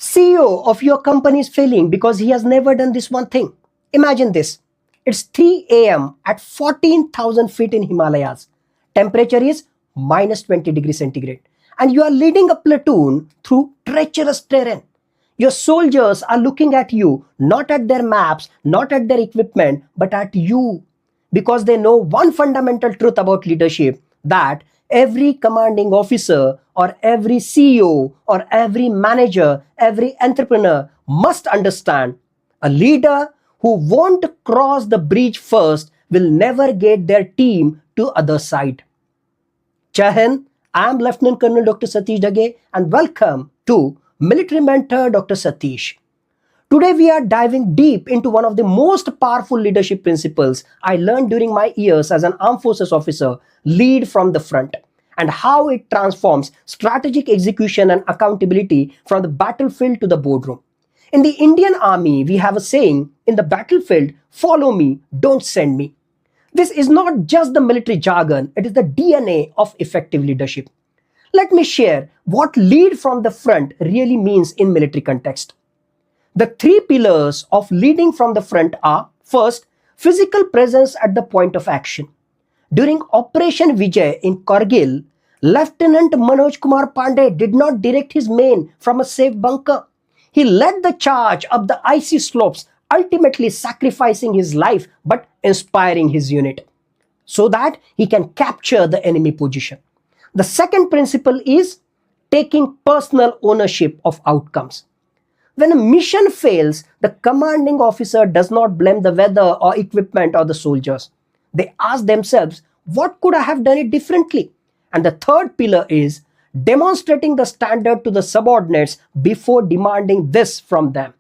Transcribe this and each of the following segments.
CEO of your company is failing because he has never done this one thing. Imagine this. It's 3 a.m. at 14,000 feet in Himalayas. Temperature is minus 20 degrees centigrade. And you are leading a platoon through treacherous terrain. Your soldiers are looking at you, not at their maps, not at their equipment, but at you. Because they know one fundamental truth about leadership, that every commanding officer or every CEO or every manager, every entrepreneur must understand a leader who won't cross the bridge first will never get their team to other side. Jai Hind, I am Lieutenant Colonel Dr. Satish Dhage and welcome to Military Mentor Dr. Satish. Today we are diving deep into one of the most powerful leadership principles I learned during my years as an armed forces officer, lead from the front, and how it transforms strategic execution and accountability from the battlefield to the boardroom. In the Indian Army, we have a saying, in the battlefield, follow me, don't send me. This is not just the military jargon, it is the DNA of effective leadership. Let me share what lead from the front really means in military context. The three pillars of leading from the front are: first, physical presence at the point of action. During Operation Vijay in Kargil, Lieutenant Manoj Kumar Pandey did not direct his men from a safe bunker. He led the charge up the icy slopes, ultimately sacrificing his life but inspiring his unit so that he can capture the enemy position. The second principle is taking personal ownership of outcomes. When a mission fails, the commanding officer does not blame the weather or equipment or the soldiers. They ask themselves, what could I have done it differently? And the third pillar is demonstrating the standard to the subordinates before demanding this from them.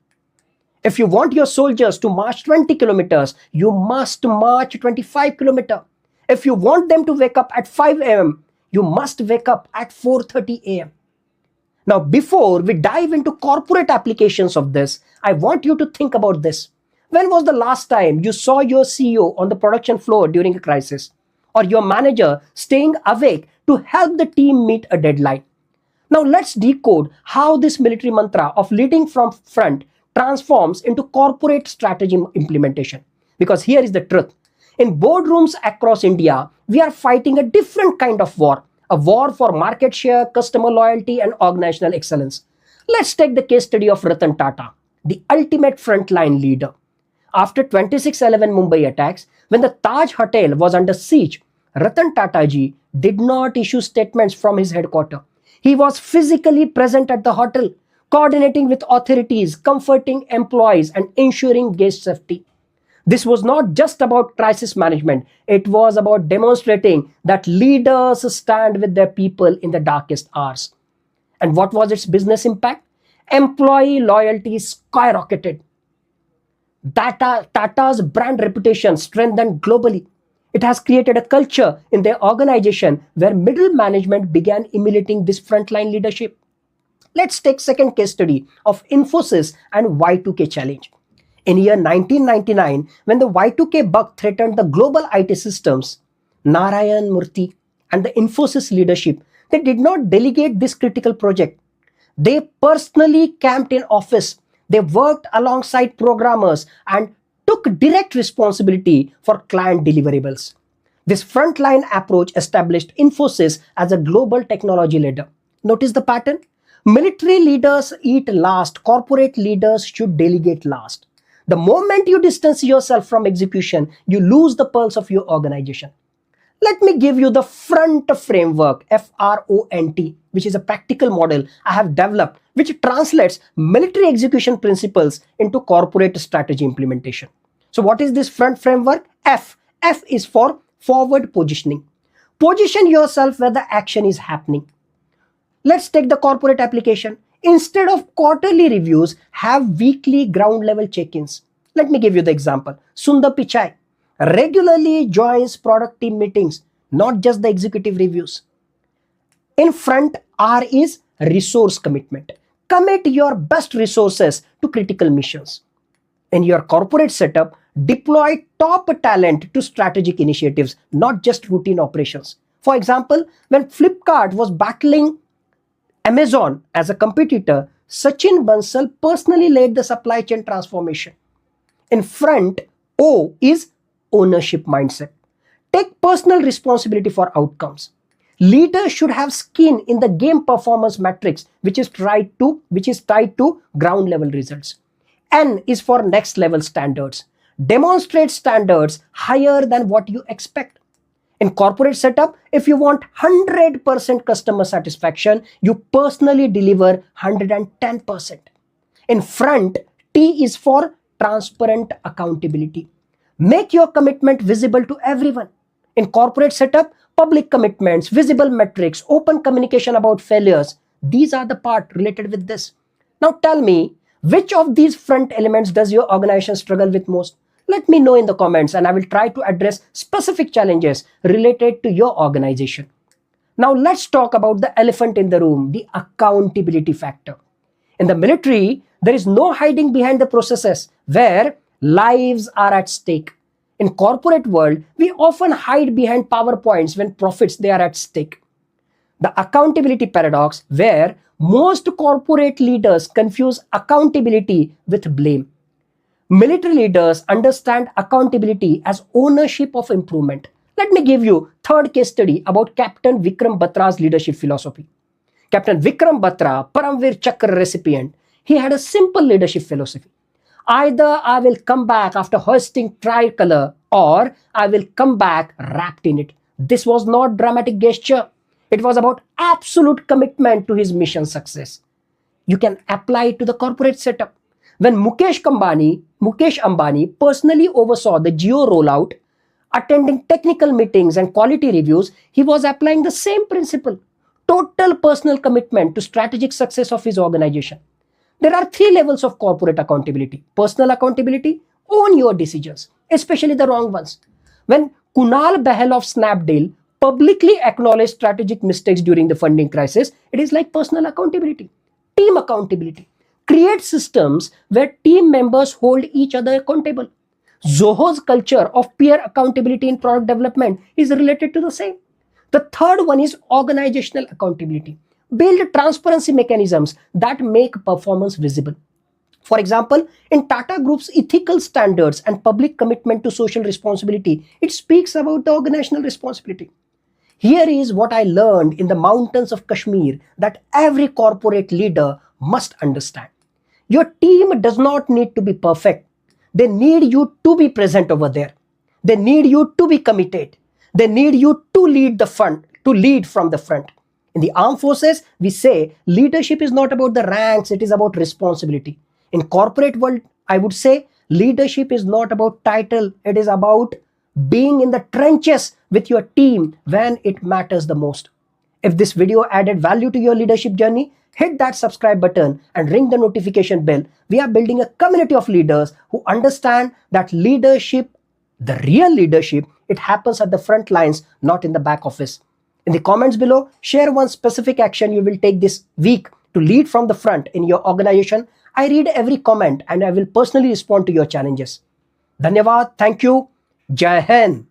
If you want your soldiers to march 20 kilometers, you must march 25 kilometers. If you want them to wake up at 5 a.m., you must wake up at 4:30 a.m. Now, before we dive into corporate applications of this, I want you to think about this. When was the last time you saw your CEO on the production floor during a crisis, or your manager staying awake to help the team meet a deadline? Now, let's decode how this military mantra of leading from front transforms into corporate strategy implementation. Because here is the truth. In boardrooms across India, we are fighting a different kind of war. A war for market share, customer loyalty, and organizational excellence. Let's take the case study of Ratan Tata, the ultimate frontline leader. After 26/11 Mumbai attacks, when the Taj Hotel was under siege, Ratan Tata ji did not issue statements from his headquarters. He was physically present at the hotel, coordinating with authorities, comforting employees, and ensuring guest safety. This was not just about crisis management. It was about demonstrating that leaders stand with their people in the darkest hours. And what was its business impact? Employee loyalty skyrocketed. Tata's brand reputation strengthened globally. It has created a culture in their organization where middle management began emulating this frontline leadership. Let's take second case study of Infosys and Y2K challenge. In year 1999, when the Y2K bug threatened the global IT systems, Narayan Murthy and the Infosys leadership, they did not delegate this critical project. They personally camped in office. They worked alongside programmers and took direct responsibility for client deliverables. This frontline approach established Infosys as a global technology leader. Notice the pattern? Military leaders eat last. Corporate leaders should delegate last. The moment you distance yourself from execution, you lose the pulse of your organization. Let me give you the front framework, FRONT, which is a practical model I have developed, which translates military execution principles into corporate strategy implementation. So what is this front framework? F is for forward positioning. Position yourself where the action is happening. Let's take the corporate application. Instead of quarterly reviews, have weekly ground level check-ins. Let me give you the example. Sundar Pichai regularly joins product team meetings, not just the executive reviews. In front, R is resource commitment. Commit your best resources to critical missions. In your corporate setup, deploy top talent to strategic initiatives, not just routine operations. For example, when Flipkart was battling Amazon as a competitor, Sachin Bansal personally led the supply chain transformation. In front, O is ownership mindset. Take personal responsibility for outcomes. Leaders should have skin in the game performance matrix, which is tied to ground level results. N is for next level standards. Demonstrate standards higher than what you expect. In corporate setup, if you want 100% customer satisfaction, you personally deliver 110%. In front, T is for transparent accountability. Make your commitment visible to everyone. In corporate setup, public commitments, visible metrics, open communication about failures, these are the part related with this. Now tell me, which of these front elements does your organization struggle with most? Let me know in the comments and I will try to address specific challenges related to your organization. Now let's talk about the elephant in the room, the accountability factor. In the military, there is no hiding behind the processes where lives are at stake. In corporate world, we often hide behind PowerPoints when profits they are at stake. The accountability paradox, where most corporate leaders confuse accountability with blame. Military leaders understand accountability as ownership of improvement. Let me give you third case study about Captain Vikram Batra's leadership philosophy. Captain Vikram Batra, Paramvir Chakra recipient, he had a simple leadership philosophy. Either I will come back after hoisting tricolor or I will come back wrapped in it. This was not dramatic gesture. It was about absolute commitment to his mission success. You can apply it to the corporate setup. When Mukesh Ambani personally oversaw the Jio rollout, attending technical meetings and quality reviews, he was applying the same principle. Total personal commitment to strategic success of his organization. There are three levels of corporate accountability. Personal accountability, own your decisions, especially the wrong ones. When Kunal Bahal of Snapdeal publicly acknowledged strategic mistakes during the funding crisis, it is like personal accountability. Team accountability. Create systems where team members hold each other accountable. Zoho's culture of peer accountability in product development is related to the same. The third one is organizational accountability. Build transparency mechanisms that make performance visible. For example, in Tata Group's ethical standards and public commitment to social responsibility, it speaks about the organizational responsibility. Here is what I learned in the mountains of Kashmir that every corporate leader must understand. Your team does not need to be perfect. They need you to be present over there. They need you to be committed. They need you to lead from the front. In the armed forces, we say leadership is not about the ranks, it is about responsibility. In corporate world, I would say leadership is not about title, it is about being in the trenches with your team when it matters the most. If this video added value to your leadership journey, hit that subscribe button and ring the notification bell. We are building a community of leaders who understand that leadership, the real leadership, it happens at the front lines, not in the back office. In the comments below, share one specific action you will take this week to lead from the front in your organization. I read every comment and I will personally respond to your challenges. Dhanyavad, thank you. Jai Hind.